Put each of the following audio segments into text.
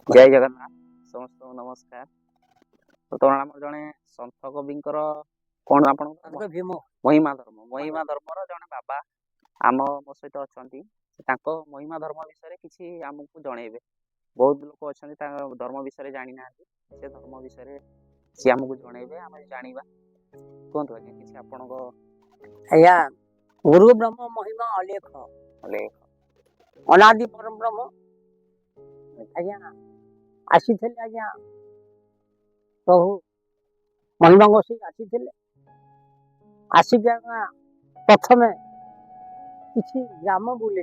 जय जगन्नाथ समस्त नमस्कार। तो तोरण आम जड़े सन्थ कवि कौन आप महिमा धर्म जड़े बाबा आम मो सहित अच्छा महिमा धर्म विषय किसी आमको जनइबे। बहुत लोग अच्छा धर्म विषय जानी ना से धर्म विषय सी आमको जनइबे आम जाना कहतु आज कि आप गुरु ब्रह्म महिमा अलेख अनादि परम ब्रह्म आज्ञा आसी आज्ञा प्रभु महिमा गोसाई आसी आसिक प्रथम किसी ग्राम बुले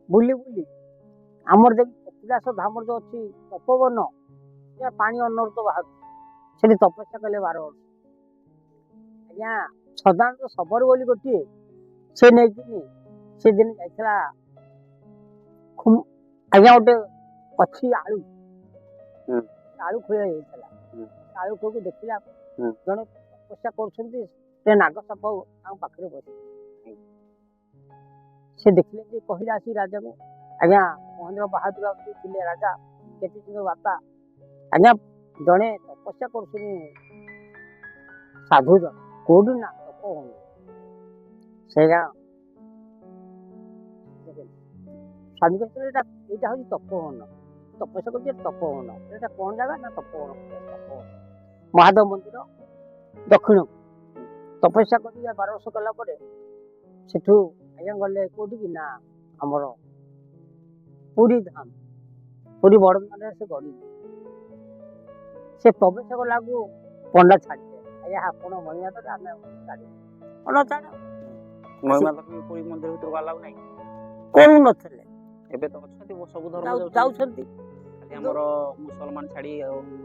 बुली बुली आमर देख कपिलास धाम जो अच्छी तपोवन पानी अनर्थ बाहर से तपस्या कले 12 वर्ष आज्ञा सदानंद सबर बोली गोटे से नहीं से दिन जाइला आज्ञा गोटे अच्छी आलू आलू खोया आलू खो देखला जड़े तपस्या कर नाग साप पाखे बस से देखले कहला सी राजा को आज्ञा महेंद्र बहादुर थे राजा केटी बापा आज्ञा जड़े तपस्या कर साधु जन कौटू ना तप हो स्वामी कहते हूँ तपोवन तपस्या कर तपोवन ये कौन जगह ना तपोवन महादेव मंदिर दक्षिण तपस्या कर 12 वर्ष कला सेठू आज्ञा गले कौटी कि ना आमर पुरी धाम पुरी बड़दान से गड़ी से प्रवेश कला पंडा छाड़े आज्ञा आपण महिमा तो आम छाड़ महिमा धर्म पुरी मंदिर भीतर वाला नहीं कौन नथिले एबे तो अच्छी वो सब धर्म जाउछंती हमर मुसलमान छाड़ी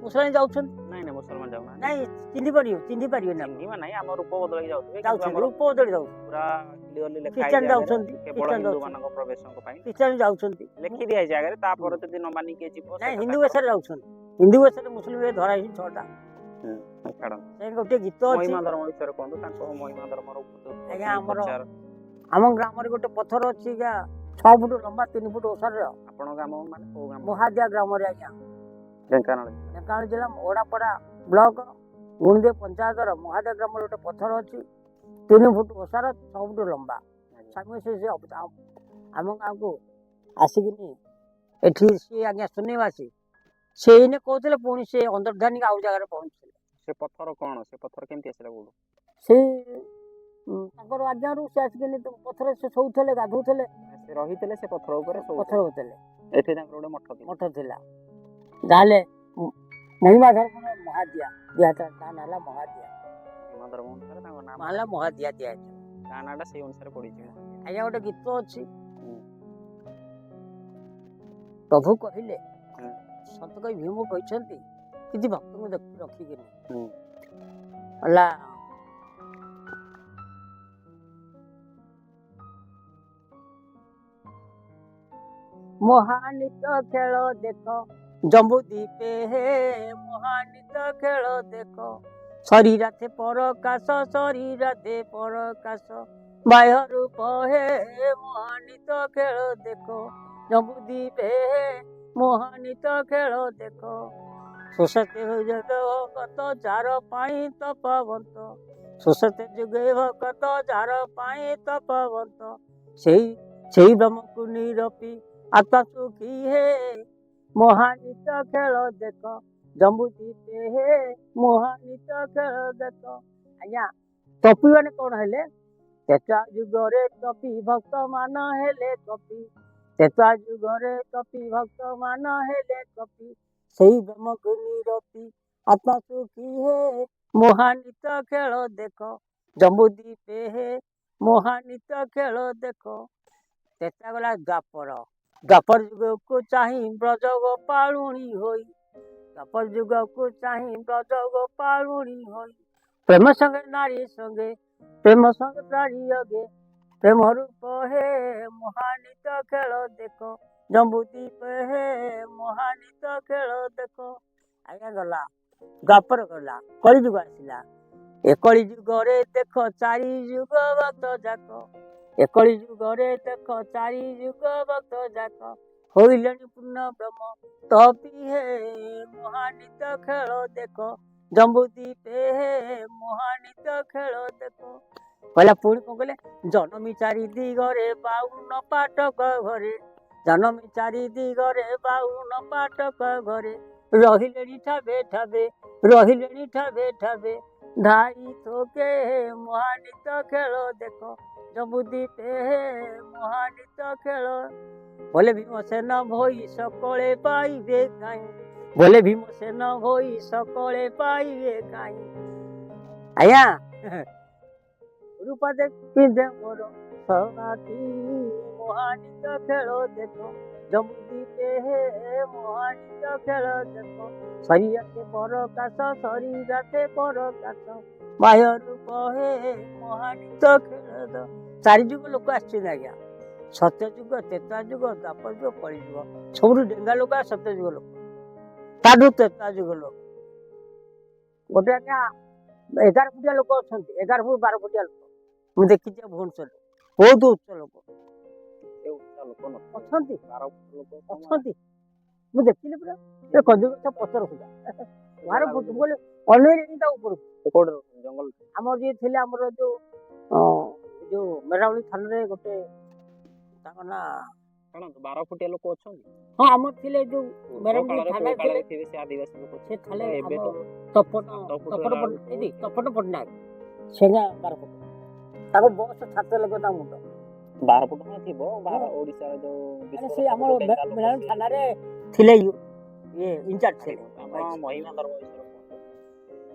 मुसलमान जाउछंती नहीं नहीं मुसलमान जाउना नहीं चिन्ही परियो ना चिन्ही नहीं हम रूप बदल जाउछंती रूप बदल जाउ पूरा क्लियरली लिखा क्रिश्चियन जाउछंती केवल हिंदू मानक प्रवेश पई क्रिश्चियन जाउछंती लिखि दिया जाय ता पर जदी न मानी के जीव नहीं हिंदू वेशर जाउछंती हिंदू वेशर मुस्लिम वे धरा ही छोटा छाड़न से गोटे गीत अछि महिमा धर्म विषय कोन ताको महिमा धर्म रो आज्ञा हमर हम ग्राम रे गोटे पत्थर अछि गा 6 फुट लंबा 3 फुट ओसार आपण ग्राम माने को ग्राम महादिया ग्राम रे आज्ञा ढेंकानाल जिला ओडापड़ा ब्लॉक गुणदेव पंचायत महादिया ग्राम रे गोटे पत्थर अछि 3 फुट ओसार 6 फुट लंबा सामने से आम गाँव को आसिकिनी एठी से आज्ञा सुनेवासी से इने कहते पुणी से अंतर्धानी आउ जगह पहुंचले से पत्थर कोन से पत्थर केमती आसला बोलो से ताकर आज्ञा रु से आसिकिनी पत्थर से सोउथले गाधुथले से रहितले से पत्थर ऊपर पत्थर होतले एठी ताकर गोटे मठ थिला जाले महिमा धर्म महादिया दियाता का नाला महादिया महिमा धर्म अनुसार ताको नाम माला महादिया दिया का नाडा से अनुसार पड़ी छी आज्ञा गोटे गीत अछि प्रभु कहिले संत कई भीम कहते किसी भक्त को रखिक महानित खेल देख जम्बू दीपे हे महानित खेल देख शरीर थे परकाश शरीर थे परकाश बाह्य रूप हे महानित खेल देख जम्बू दीपे हे महानित खेल देख सुसते भगत जार पाई तपवंत सुसते जुगे भगत जार पाई तपवंत से ब्रह्म को निरपी आत्मा सुखी है महानित खेल देख जम्बू दीपे हे महानित खेल देख आज्ञा तपी मैंने कौन हेले तेता जुगरे तपी भक्त मान हेले कपी तेता जुगरे कपि भक्त मान हेले कपि सही ब्रह्म को निरपी आत्मा सुखी है महानित खेल देख जम्बू दीपे हे महानित खेल देख तेता गला द्वापर युग को चाही ब्रज गोपालुणी होई द्वापर युग को चाही ब्रज गोपालुणी होई प्रेम संगे नारी संगे प्रेम संग नारी अगे प्रेम रूप हे महानित खेल देख जम्बू दीप हे महानित खेल देख आज्ञा गला द्वापर गला कली जुग आसला एकली जुगरे देख चारि जुग भक्त जाक एकली जुगरे देख चारि जुग भक्त जाक होइलेनी पूर्ण ब्रह्म तपी हे मोहानित खेल देख जम्बूदीपे हे मोहानित खेल देख कहला पुणी कौन कहले जनमी चारि दिगरे बाउन पाटक घरे जनमी चारि दिगरे बाउन पाटक घरे रहिलेଣି ठाबे ठाबे रहिलेଣି ठाबे ठाबे ढाई थोके मोहानित खेल देख जम्बूदीपे हे मोहानित खेल बोले भीमसेन भोई सकले पाइबे काई बोले भीमसेन भोई सकले पाइबे काई आया रूपा देखी दे मोर सनाती मोहानित खेल देख जम्बूदीपे हे मोहानित खेल देख शरीरते परकाश शरीरते परकाश बाह्य रूप हे मोहानित खेल चारि जुग लोक आछिन आज्ञा सत्य जुग त्रेता जुग द्वापर जुग कଳି जुग सबुठु डेंगा लोक सत्य जुग लोक ताठु त्रेता जुग लोक गोटे आज्ञा 11 फुटिया लोक अछंती 11 फुट 12 फुटिया लोक ମୁଁ ଦେଖିଛି ଭୁବନେଶ୍ୱରରେ ବହୁତ ଉଚ୍ଚ ଲୋକ ଅଛନ୍ତି ଅଛନ୍ତି ମୁଁ ଦେଖିଲି ପୁରା ସେ ଖଜୁରୀ ଗଛ ପତର ଫୁଟା 12 ଫୁଟ ବୋଲେ ଅନେଇଲେଣି ତା ଉପରକୁ ଜଙ୍ଗଲ ଆମର ଯିଏ ଥିଲେ ଆମର ଯୋଉ ମେରାବଳି ଥାନାରେ ଗୋଟେ ତାଙ୍କ ନା କଣ 12 ଫୁଟିଆ ଲୋକ ଅଛନ୍ତି ହଁ ଆମର ଥିଲେ ଯୋଉ ମେରାବଳି ଥାନାରେ ଥିଲେ ସେ ଆଦିବାସୀ ଲୋକ ସେ ଥିଲେ ଏବେ ତ ତପନ ପଟ୍ଟନାୟକ ସେନା 12 ଫୁଟ ତାକୁ ବସ ଛାତ ଲୋକ ତା ମୁଣ୍ଡ 12 ଫୁଟ ଥିବ ଓଡିଶାର ଯୋଉ ସେ ଆମର ମେରାବଳି ଥାନାରେ ଥିଲେ ଇଏ ଇନଚାର୍ଜ ଥିଲେ ଆପଣ ମହିମା ଧର୍ମ ବିଷୟରେ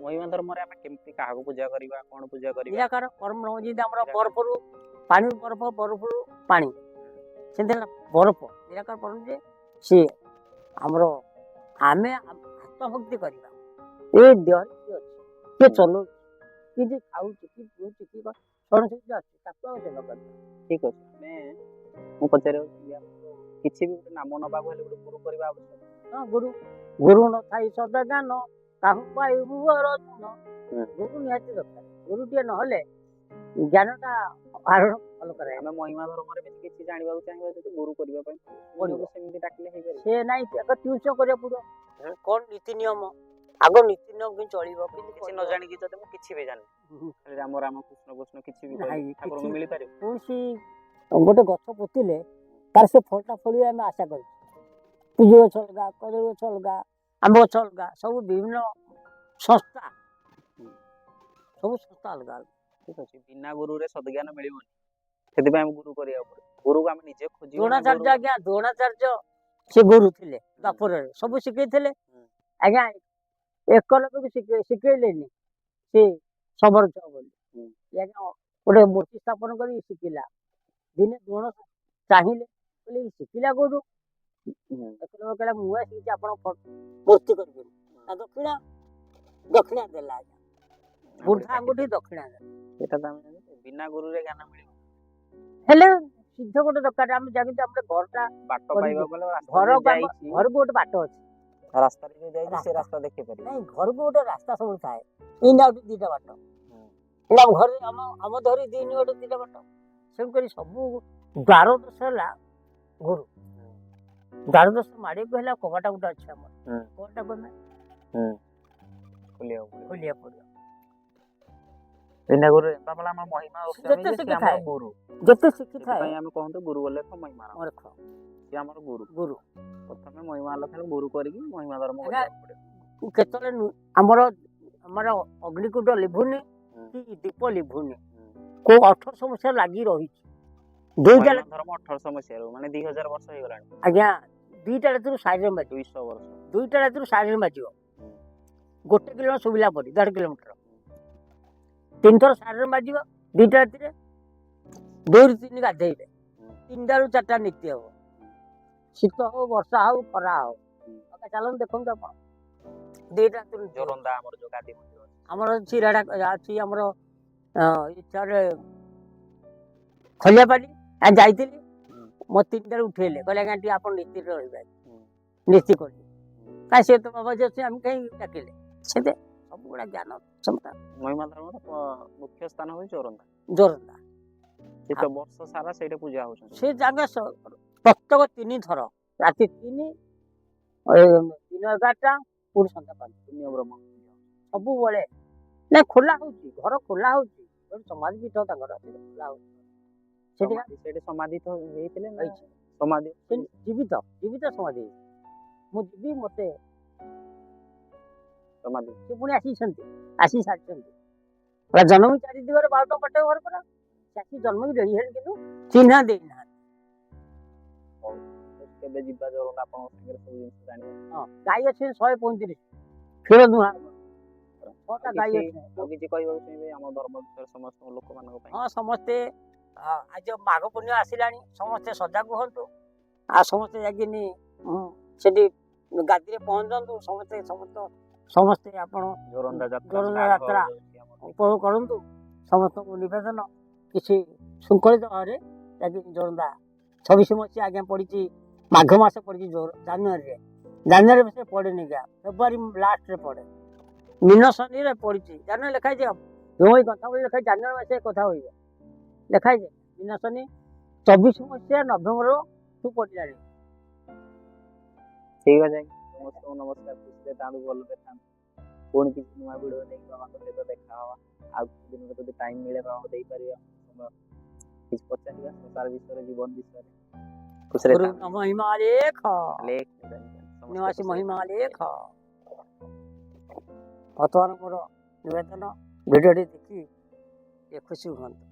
ମହିମା ଧର୍ମରେ ଆମେ କେମିତି କାହାକୁ ପୂଜା କରିବା କଣ ପୂଜା କରିବା ନିରାକାର କର୍ମ ଯେମିତି ଆମର ବରଫରୁ ପାଣି ବରଫରୁ ପାଣି ସେମିତି ବରଫ ନିରାକାର ପର୍ବ ଯେ ସିଏ ଆମର ଆମେ ଆତ୍ମଭକ୍ତି କରିବା ଏ ଦେହରେ କିଏ ଅଛି କିଏ ଚଲଉଛି କିଏ ଯେ ଖାଉଛି କିଏ ପିଉଛି କିଏ କ'ଣ ଅଛି ତାକୁ ଆଉ ସେବା କରିବା ଠିକ ଅଛି ଆମେ ମୁଁ ପଚାରିବାକୁ କିଛି ବି ଗୋଟେ ନାମ ନବାକୁ ହେଲେ ଗୋଟେ ଗୁରୁ କରିବା ଆବଶ୍ୟକ ହଁ ଗୁରୁ ନଥାଇ ସଦା ଜ୍ଞାନ କାହୁ ପାଇବୁ ଅରଜନ ଗୁରୁ ନିହାତି ଦରକାର ଗୁରୁଟିଏ ନହେଲେ ଜ୍ଞାନଟା ଆହରଣ ଭଲ କରାଏ ଆମେ ମହିମା ଧର୍ମରେ ବେଶୀ କିଛି ଜାଣିବାକୁ ଚାହିଁବା ଯଦି ଗୁରୁ କରିବା ପାଇଁ ପଡ଼ିବ ସେମିତି ଡାକିଲେ ହେଇପାରିବ ସେ ନାଇଁ ଆଗ ଟ୍ୟୁସନ କରିବାକୁ ପଡ଼ିବ କ'ଣ ନୀତି ନିୟମ ଆଗ ନୀତି ନିୟମ କେମିତି ଚଳିବ କିଛି ନ ଜାଣିକି ଯଦି ମୁଁ କିଛି ବି ଜାଣିନି ଖାଲି ରାମ ରାମ କୃଷ୍ଣ କୃଷ୍ଣ କିଛି ବି ଠାକୁରଙ୍କୁ ମିଳିପାରିବ କୌଣସି ଗୋଟେ ଗଛ ପୋତିଲେ ତାର ସେ ଫଳଟା ଫଳିବ ଆମେ ଆଶା କରୁଛୁ ପିଜୁଳି ଗଛ ଅଲଗା କଦଳୀ ଗଛ ଅଲଗା ଆମ୍ବ ଗଛ ଅଲଗା ସବୁ ବିଭିନ୍ନ ସଂସ୍ଥା ସବୁ ସଂସ୍ଥା ଅଲଗା ଅଲଗା ଠିକ ଅଛି ବିନା ଗୁରୁରେ ସଦ୍ଜ୍ଞାନ ମିଳିବନି ସେଥିପାଇଁ ଆମେ ଗୁରୁ କରିବାକୁ ପଡ଼ିବ ଗୁରୁକୁ ଆମେ ନିଜେ ଖୋଜିବା ଦ୍ରୋଣାଚାର୍ଯ୍ୟ ଆଜ୍ଞା ଦ୍ରୋଣାଚାର୍ଯ୍ୟ ସେ ଗୁରୁ ଥିଲେ ଦ୍ୱାପରରେ ସବୁ ଶିଖେଇଥିଲେ ଆଜ୍ଞା ଏକଲବ୍ୟକୁ ଶିଖେଇଲେନି ସେ ସମର୍ଥ ବୋଲି ଆଜ୍ଞା ଗୋଟେ ମୂର୍ତ୍ତି ସ୍ଥାପନ କରି ଶିଖିଲା ଦିନେ ଦ୍ରୋଣ ଚାହିଁଲେ କହିଲେ ଶିଖିଲା କୋଉଠୁ ଏକଲବ୍ୟ କହିଲା ମୁଁ ଶିଖିଛି ଆପଣ ମୂର୍ତ୍ତି କରିବେନି ଦକ୍ଷିଣା ଦେଲା ଆଜ୍ଞା ବୁଢା ଆଙ୍ଗୁଠି ଦକ୍ଷିଣା ଦେଲା ସେଟା ତ ଆମେ ବିନା ଗୁରୁରେ ଜ୍ଞାନ ମିଳିବ ହେଲେ ସିଦ୍ଧ ଗୋଟେ ଦରକାର ଆମେ ଯେମିତି ଆମର ଘରଟା ବାଟ ପାଇବା ଗଲେ ଘରକୁ ଗୋଟେ ବାଟ ଅଛି ରାସ୍ତାରେ ଯୋଉ ଯାଇଛି ସେ ରାସ୍ତା ଦେଖେଇ ପାରିବ ନାଇଁ ଘରକୁ ଗୋଟେ ରାସ୍ତା ସବୁ ଥାଏ ଇନା ଦିଟା ବାଟ ହେଲେ ଆମ ଘରେ ଆମ ଧରି ଦିନ ଗୋଟେ ଦିଟା ବାଟ ସେମିତି ସବୁ ଦ୍ୱାରଦଶ ହେଲା ଗୁରୁ ଦ୍ୱାରଦଶ ମାଡ଼ିବାକୁ ହେଲା କବାଟା ଗୋଟେ ଅଛି ଆମର କବାଟାକୁ ଆମେ ଖୋଲିବାକୁ ପଡ଼ିବ ବିନା ଗୁରୁ ଆମ ମହିମା ଯେତେ ଶିଖିଥାଏ ଯେତେ ଶିଖିଥାଏ ଆମେ କହନ୍ତୁ ଗୁରୁ ବୋଲେ ମହିମା ସିଏ ଆମର ଗୁରୁ ପ୍ରଥମେ ମହିମା ଲକ୍ଷ୍ୟ ଗୁରୁ କରିକି ମହିମା ଧର୍ମ କେତେବେଳେ ଆମର ଅଗ୍ନିକୁଣ୍ଡ ଲିଭୁନି କି ଦୀପ ଲିଭୁନି କୋଉ 1800 ମସିହା ଲାଗି ରହିଛି ଦୁଇଟା ଧର୍ମ 1800 ମସିହାରୁ ମାନେ 2000 ବର୍ଷ ହେଇଗଲାଣି ଆଜ୍ଞା ଦୁଇଟା ରାତିରୁ ସାଇରେନ୍ ବାଜିବ 200 ବର୍ଷ ଦୁଇଟା ରାତିରୁ ସାଇରେନ୍ ବାଜିବ 1 କିଲୋମିଟର ଶୁଭିଲା ପରେ 1.5 କିଲୋମିଟର 3 ଥର ସାଇରେନ୍ ବାଜିବ 2ଟା ରାତିରେ 2ରୁ 3 ଗାଧେଇବେ 3ଟାରୁ 4ଟା ନୀତି ହବ ଶୀତ ହଉ ବର୍ଷା ହଉ ଖରା ହଉ ଚାଲନ୍ତୁ ଦେଖନ୍ତୁ ଆପଣ 2ଟା ରାତିରୁ ଜୋରନ୍ଦା ଆମର ଯୋଉ ଗାଦି ମନ୍ଦିର ଆମର ଚିରାଡା ଅଛି ଆମର ଇଚ୍ଛାରେ ଖଲିଆପାଲି ଯାଇଥିଲି ମୋ 3ଟାରେ ଉଠେଇଲେ କହିଲେ ଆଜ୍ଞା ଟିକେ ଆପଣ ନୀତିରେ ରହିବେ ନୀତି କଲି କାହିଁ ସେ ତ ବାବା ଯେ ଅଛି ଆମେ କାହିଁ ଡାକିଲେ ସେତେ ସବୁଗୁଡ଼ା ଜ୍ଞାନ କ୍ଷମତା ମହିମା ଧର୍ମର ମୁଖ୍ୟ ସ୍ଥାନ ହେଉଛି ଜୋରନ୍ଦା ସେ ତ ବର୍ଷ ସାରା ସେଇଟା ପୂଜା ହଉଛନ୍ତି ସେ ଜାଗା ପ୍ରତ୍ୟେକ 3 ଥର ରାତି 3 ଦିନ ଦିନ 11ଟା ପୁଣି ସନ୍ଧ୍ୟା 5ଟା ପୁଣ୍ୟ ବ୍ରହ୍ମ ସବୁବେଳେ ନା ଖୋଲା ହଉଛି ଘର ଖୋଲା ହଉଛି ଗୋଟେ ସମାଧି ପୀଠ ତାଙ୍କର ସେଠି ଖୋଲା ହଉଛି ସେଠି ସେଠି ସମାଧି ତ ହେଇଥିଲେ ନା ହେଇଛି। ସମାଧି ସେ ଜୀବିତ ଜୀବିତ ସମାଧି ହେଇଛି। ମୁଁ ଯିବି ମତେ ସମାଧି ସେ ପୁଣି ଆସି ସାରିଛନ୍ତି ଜନ୍ମ 4 ଦିଗରେ 12ଟା ବାଟ ଘର ପରା ସେ ଆସି ଜନ୍ମ ବି ରେଡି ହେଲେ କିନ୍ତୁ ଚିହ୍ନା ଦେଇନାହାନ୍ତି। କେବେ ଯିବା ଜରୁରୀ ଆପଣଙ୍କ ସାଙ୍ଗରେ ସବୁ ଜିନିଷ ଜାଣିବା। ହଁ ଗାଈ ଅଛି 135 କ୍ଷୀର ଦୁହାଁ 6ଟା ଗାଈ ଅଛି। ଆଉ କିଛି କହିବାକୁ ଚାହିଁବେ ଆମ ଧର୍ମ ବିଷୟରେ ସମସ୍ତ ଲୋକମାନଙ୍କ ପାଇଁ? ହଁ ସମସ୍ତେ ଆଜି ମାଘ ପୂର୍ଣ୍ଣିମା ଆସିଲାଣି ସମସ୍ତେ ସଜାଗ ହୁଅନ୍ତୁ ଆଉ ସମସ୍ତେ ଯାଇକିନି ସେଠି ଗାଦିରେ ପହଞ୍ଚନ୍ତୁ ସମସ୍ତେ ଆପଣ ଜୋରନ୍ଦା ଜୋରନ୍ଦା ଯାତ୍ରା ଉପଭୋଗ କରନ୍ତୁ। ସମସ୍ତଙ୍କୁ ନିବେଦନ କିଛି ଶୃଙ୍ଖଳିତ ଭାବରେ ଯାଇକି ଜୋରନ୍ଦା 26 ମସିହା ଆଜ୍ଞା ପଡ଼ିଛି ମାଘ ମାସ ପଡ଼ିଛି ଜାନୁଆରୀ ମାସରେ ପଡ଼େନି ଆଜ୍ଞା ଫେବୃଆରୀ ଲାଷ୍ଟରେ ପଡ଼େ ମୀନ ଶନିରେ ପଡ଼ିଛି ଜାନୁଆରୀ ଲେଖା ହେଇଛି କଥା ବୋଲି ଲେଖା ଜାନୁଆରୀ ମାସରେ କଥା ହୋଇବ ଲେଖା ହେଇଛି ମୀନ ଶନି 24 ମସିହା ନଭେମ୍ବରଠୁ ପଡ଼ିଲାଣି। ଠିକ ଅଛି ସମସ୍ତଙ୍କୁ ନମସ୍କାର। ଖୁସିରେ ଥାନ୍ତୁ ଭଲରେ ଥାନ୍ତୁ ପୁଣି କିଛି ନୂଆ ଭିଡ଼ିଓ ନେଇକି ବାବାଙ୍କ ସହିତ ଦେଖା ହବା ଆଉ କିଛି ଦିନରେ ଯଦି ଟାଇମ୍ ମିଳେ ବାବାଙ୍କୁ ଦେଇପାରିବା ସମୟ କିଛି ପଚାରିବା ସଂସାର ବିଷୟରେ ଜୀବନ ବିଷୟରେ ଖୁସିରେ ଥାନ୍ତୁ। ମହିମା ଲେଖ ନିବାସୀ ସମସ୍ତେ ମହିମା ଲେଖ ବର୍ତ୍ତମାନ ମୋର ନିବେଦନ ଭିଡ଼ିଓଟି ଦେଖି ଖୁସି ହୁଅନ୍ତୁ।